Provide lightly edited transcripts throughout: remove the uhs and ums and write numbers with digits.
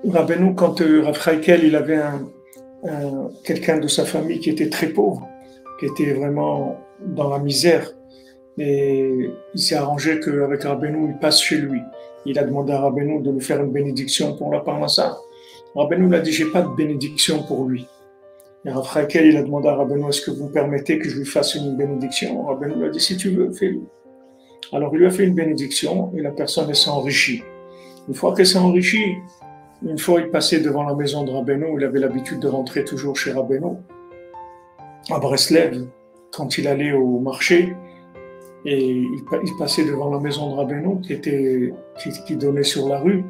Rabbeinu, quand Rav Chaïkel, il avait quelqu'un de sa famille qui était très pauvre, qui était vraiment dans la misère, et il s'est arrangé qu'avec Rabbeinu, il passe chez lui. Il a demandé à Rabbeinu de lui faire une bénédiction pour la parnassa. Rabbeinu l'a dit, j'ai pas de bénédiction pour lui. Et Rav Chaïkel, il a demandé à Rabbeinu, est-ce que vous me permettez que je lui fasse une bénédiction? Rabbeinu lui a dit, si tu veux, fais-le. Alors il lui a fait une bénédiction et la personne s'est enrichie. Une fois qu'elle s'est enrichie, une fois il passait devant la maison de Rabbeinu, il avait l'habitude de rentrer toujours chez Rabbeinu, à Breslev, quand il allait au marché, et il passait devant la maison de Rabbeinu qui donnait sur la rue,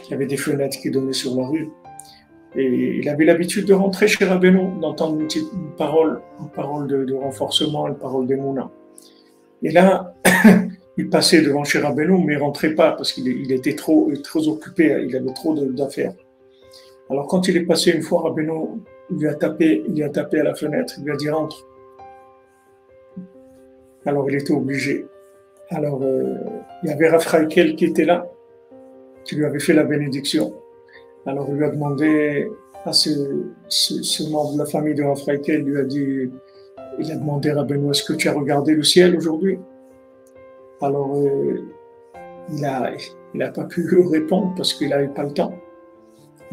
il y avait des fenêtres qui donnaient sur la rue, et il avait l'habitude de rentrer chez Rabbeinu, d'entendre une parole de renforcement, une parole d'émouna. Et là, il passait devant chez Rabbeinu, mais il ne rentrait pas parce qu'il était trop occupé, il avait trop d'affaires. Alors quand il est passé une fois, Rabbeinu il a tapé à la fenêtre, il lui a dit rentre. Alors il était obligé. Alors il y avait Rav Chaïkel qui était là, qui lui avait fait la bénédiction. Alors il lui a demandé à ce membre de la famille de Rav Chaïkel, il a demandé à Rabbeinu, est-ce que tu as regardé le ciel aujourd'hui? Alors il a pas pu répondre parce qu'il n'avait pas le temps.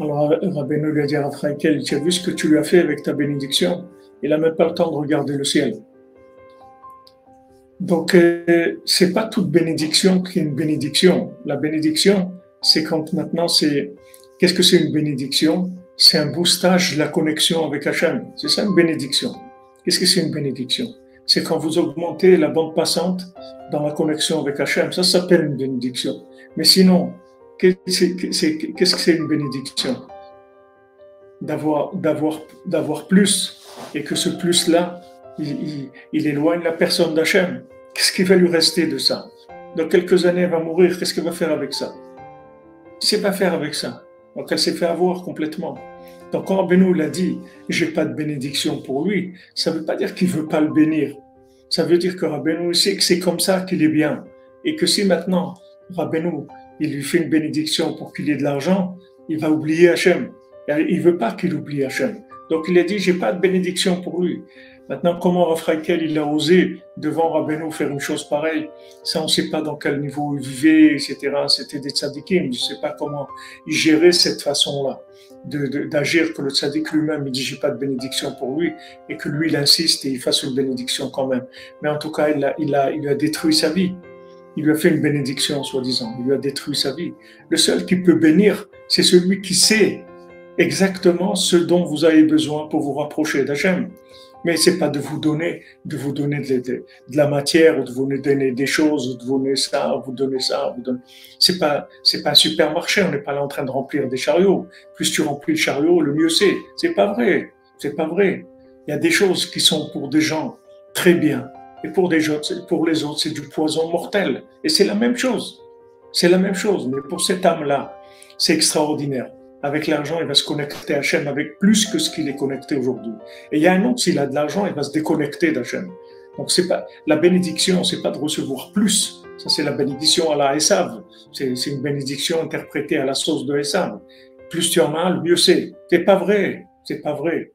Alors Rabbeinu lui a dit à Rav Chaïkel, tu as vu ce que tu lui as fait avec ta bénédiction? Il n'a même pas le temps de regarder le ciel. Donc c'est pas toute bénédiction qui est une bénédiction. La bénédiction, c'est quand maintenant qu'est-ce que c'est une bénédiction? C'est un boostage de la connexion avec Hachem. C'est ça une bénédiction. Qu'est-ce que c'est une bénédiction? C'est quand vous augmentez la bande passante dans la connexion avec Hachem. Ça s'appelle une bénédiction. Mais sinon, qu'est-ce que c'est une bénédiction? D'avoir plus, et que ce plus-là, il éloigne la personne d'Hachem. Qu'est-ce qui va lui rester de ça? Dans quelques années, elle va mourir. Qu'est-ce qu'elle va faire avec ça? Il ne sait pas faire avec ça. Donc elle s'est fait avoir complètement. Donc quand Rabbeinu l'a dit, j'ai pas de bénédiction pour lui, ça ne veut pas dire qu'il ne veut pas le bénir. Ça veut dire que Rabbeinu sait que c'est comme ça qu'il est bien. Et que si maintenant, Rabbeinu, il lui fait une bénédiction pour qu'il ait de l'argent, il va oublier Hachem. Il ne veut pas qu'il oublie Hachem. Donc il a dit, j'ai pas de bénédiction pour lui. Maintenant, comment Rav Chaïkel, il a osé devant Rabbeinu faire une chose pareille? Ça, on ne sait pas dans quel niveau il vivait, etc. C'était des tzadikim. Je ne sais pas comment il gérait cette façon-là d'agir, que le tzadik lui-même, il dit, j'ai pas de bénédiction pour lui, et que lui, il insiste et il fasse une bénédiction quand même. Mais en tout cas, il lui a détruit sa vie. Il lui a fait une bénédiction, soi-disant. Il lui a détruit sa vie. Le seul qui peut bénir, c'est celui qui sait exactement ce dont vous avez besoin pour vous rapprocher d'Hachem. Mais c'est pas de vous donner de la matière, ou de vous donner des choses, de vous donner ça, vous donner ça, vous donner. C'est pas un supermarché, on n'est pas là en train de remplir des chariots. Plus tu remplis le chariot, le mieux c'est. C'est pas vrai. C'est pas vrai. Il y a des choses qui sont pour des gens très bien. Et pour les autres, c'est du poison mortel. Et c'est la même chose. C'est la même chose. Mais pour cette âme-là, c'est extraordinaire. Avec l'argent, il va se connecter à Hachem avec plus que ce qu'il est connecté aujourd'hui. Et il y a un autre, s'il a de l'argent, il va se déconnecter d'Hachem. Donc c'est pas la bénédiction, c'est pas de recevoir plus. Ça c'est la bénédiction à la Esav. C'est une bénédiction interprétée à la sauce de Esav. Plus tu en as, le mieux c'est. C'est pas vrai. C'est pas vrai.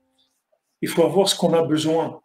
Il faut avoir ce qu'on a besoin.